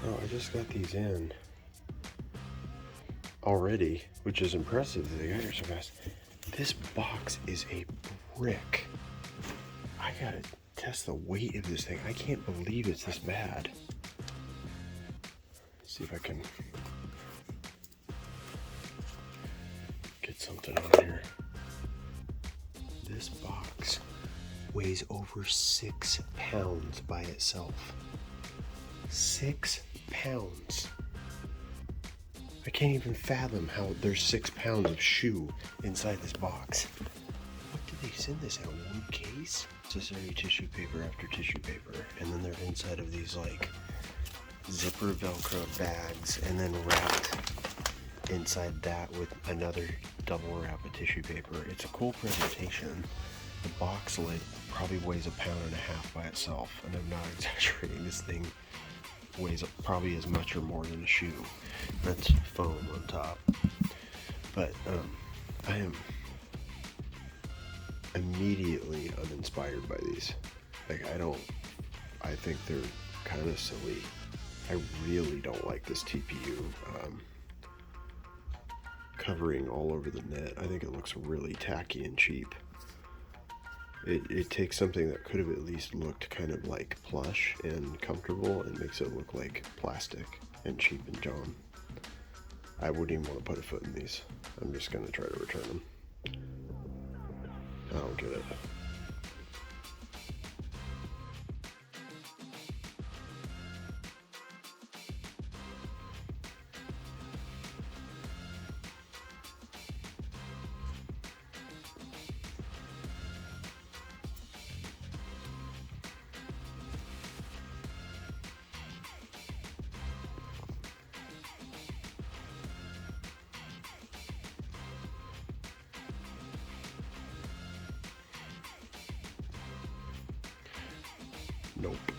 Oh, I just got these in already, which is impressive that they got here so fast. This box is a brick. I gotta test the weight of this thing. I can't believe it's this bad. Let's see if I can get something on here. This box weighs over 6 pounds by itself. 6 pounds. I can't even fathom how there's 6 pounds of shoe inside this box. What did they send this in a wood case? Necessary tissue paper after tissue paper, and then they're inside of these like zipper Velcro bags, and then wrapped inside that with another double wrap of tissue paper. It's a cool presentation. The box lid probably weighs 1.5 pounds by itself, and I'm not exaggerating. This thing weighs probably as much or more than a shoe. That's foam on top. But I am immediately uninspired by these. Like, I think they're kind of silly. I really don't like this TPU covering all over the net. I think it looks really tacky and cheap. It takes something that could have at least looked kind of like plush and comfortable and makes it look like plastic and cheap and John. I wouldn't even want to put a foot in these. I'm just going to try to return them. I don't get it. Nope.